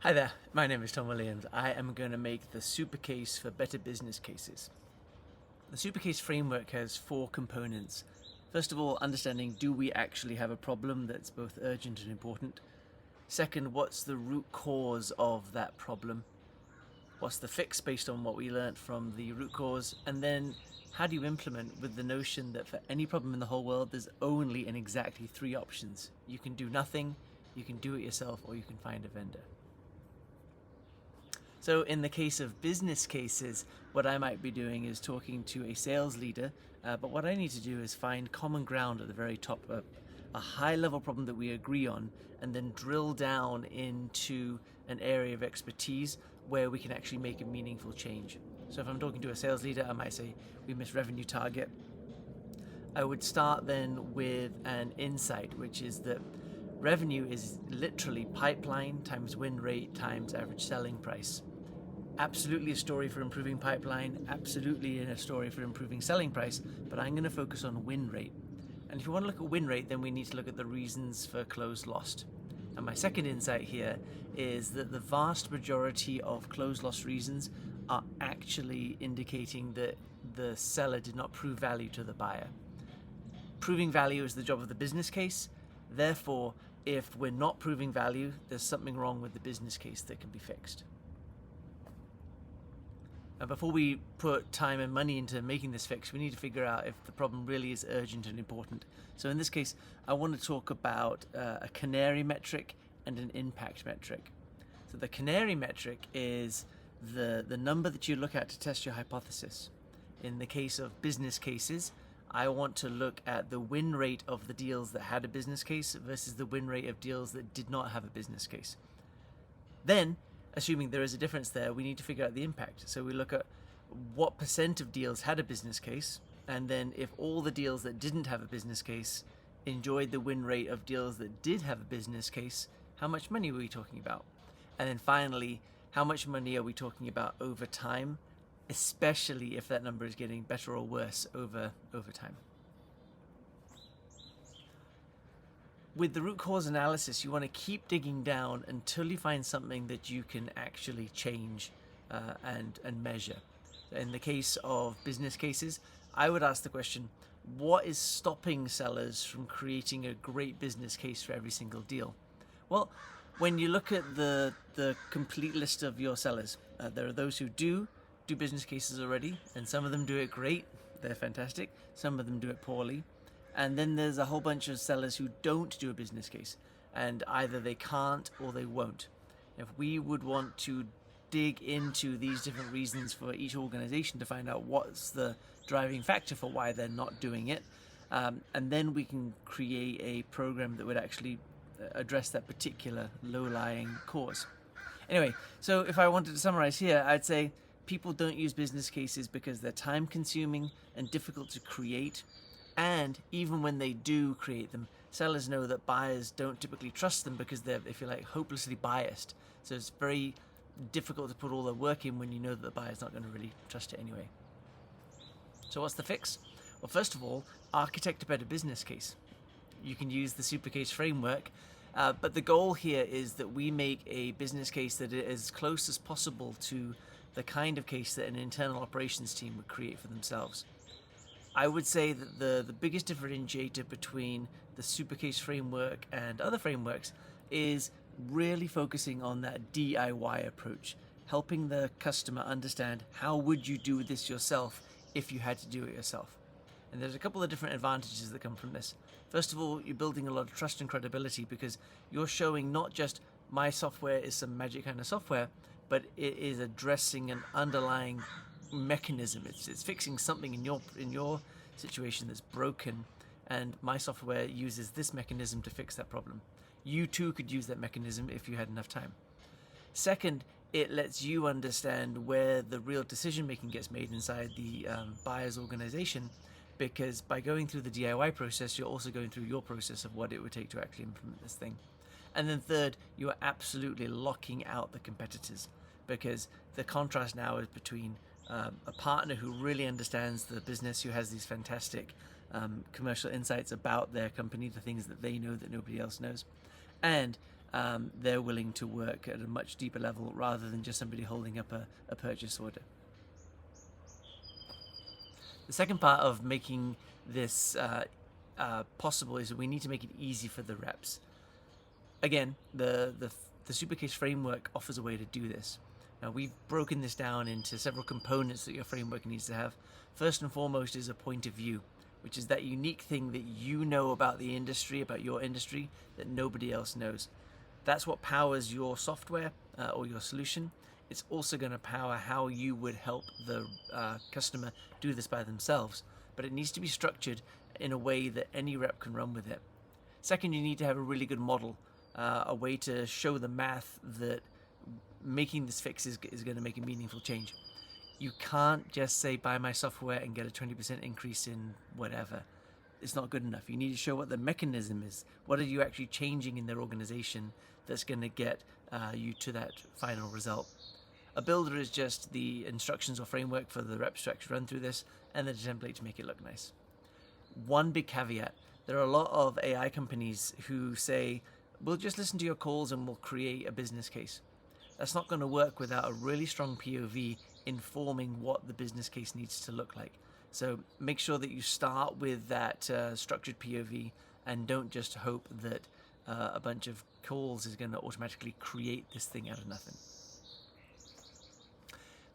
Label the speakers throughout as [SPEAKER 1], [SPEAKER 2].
[SPEAKER 1] Hi there, my name is Tom Williams. I am going to make the Supercase for better business cases. The Supercase framework has four components. First of all, understanding, do we actually have a problem that's both urgent and important? Second, what's the root cause of that problem? What's the fix based on what we learned from the root cause? And then how do you implement with the notion that for any problem in the whole world, there's only and exactly three options. You can do nothing, you can do it yourself, or you can find a vendor. So in the case of business cases, what I might be doing is talking to a sales leader, but what I need to do is find common ground at the very top, a high level problem that we agree on, and then drill down into an area of expertise where we can actually make a meaningful change. So if I'm talking to a sales leader, I might say, we missed revenue target. I would start then with an insight, which is that revenue is literally pipeline times win rate times average selling price. Absolutely a story for improving pipeline, absolutely a story for improving selling price, but I'm going to focus on win rate. And if you want to look at win rate, then we need to look at the reasons for close lost. And my second insight here is that the vast majority of close loss reasons are actually indicating that the seller did not prove value to the buyer. Proving value is the job of the business case. Therefore, if we're not proving value, there's something wrong with the business case that can be fixed. Now, before we put time and money into making this fix, we need to figure out if the problem really is urgent and important. So in this case, I want to talk about a canary metric and an impact metric. So the canary metric is the number that you look at to test your hypothesis. In the case of business cases, I want to look at the win rate of the deals that had a business case versus the win rate of deals that did not have a business case. Then, assuming there is a difference there, we need to figure out the impact. So we look at what percent of deals had a business case, and then if all the deals that didn't have a business case enjoyed the win rate of deals that did have a business case, how much money were we talking about? And then finally, how much money are we talking about over time, especially if that number is getting better or worse over time. With the root cause analysis, you want to keep digging down until you find something that you can actually change and measure. In the case of business cases, I would ask the question, what is stopping sellers from creating a great business case for every single deal? Well, when you look at the complete list of your sellers, there are those who do business cases already, and some of them do it great, they're fantastic, some of them do it poorly. And then there's a whole bunch of sellers who don't do a business case, and either they can't or they won't. If we would want to dig into these different reasons for each organization to find out what's the driving factor for why they're not doing it, and then we can create a program that would actually address that particular low-lying cause. Anyway, so if I wanted to summarize here, I'd say people don't use business cases because they're time-consuming and difficult to create. And even when they do create them, sellers know that buyers don't typically trust them because they're, if you like, hopelessly biased. So it's very difficult to put all their work in when you know that the buyer's not going to really trust it anyway. So what's the fix? Well, first of all, architect a better business case. You can use the Supercase framework, but the goal here is that we make a business case that is as close as possible to the kind of case that an internal operations team would create for themselves. I would say that the biggest differentiator between the Supercase framework and other frameworks is really focusing on that DIY approach, helping the customer understand how would you do this yourself if you had to do it yourself. And there's a couple of different advantages that come from this. First of all, you're building a lot of trust and credibility because you're showing not just my software is some magic kind of software, but it is addressing an underlying mechanism. It's fixing something in your situation that's broken, and my software uses this mechanism to fix that problem. You too could use that mechanism if you had enough time. Second, it lets you understand where the real decision making gets made inside the buyer's organization, because by going through the DIY process, you're also going through your process of what it would take to actually implement this thing. And then third, you are absolutely locking out the competitors, because the contrast now is between a partner who really understands the business, who has these fantastic commercial insights about their company, the things that they know that nobody else knows, and they're willing to work at a much deeper level rather than just somebody holding up a purchase order. The second part of making this possible is that we need to make it easy for the reps. Again, the Supercase framework offers a way to do this. Now, we've broken this down into several components that your framework needs to have. First and foremost is a point of view, which is that unique thing that you know about the industry, about your industry, that nobody else knows. That's what powers your software or your solution. It's also going to power how you would help the customer do this by themselves. But it needs to be structured in a way that any rep can run with it. Second, you need to have a really good model, a way to show the math that making this fix is going to make a meaningful change. You can't just say buy my software and get a 20% increase in whatever. It's not good enough. You need to show what the mechanism is. What are you actually changing in their organization that's going to get you to that final result? A builder is just the instructions or framework for the reps to actually run through this, and the template to make it look nice. One big caveat: there are a lot of AI companies who say, we'll just listen to your calls and we'll create a business case. That's not going to work without a really strong POV informing what the business case needs to look like. So make sure that you start with that structured POV and don't just hope that a bunch of calls is going to automatically create this thing out of nothing.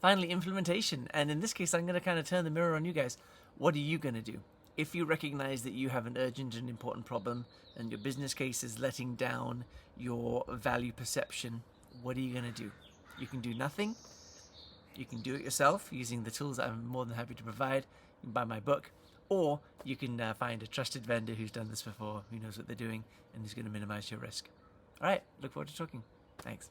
[SPEAKER 1] Finally, implementation. And in this case, I'm going to kind of turn the mirror on you guys. What are you going to do? If you recognize that you have an urgent and important problem and your business case is letting down your value perception, what are you going to do? You can do nothing. You can do it yourself using the tools that I'm more than happy to provide. You can buy my book, or you can find a trusted vendor who's done this before, who knows what they're doing, and is going to minimize your risk. All right, look forward to talking. Thanks.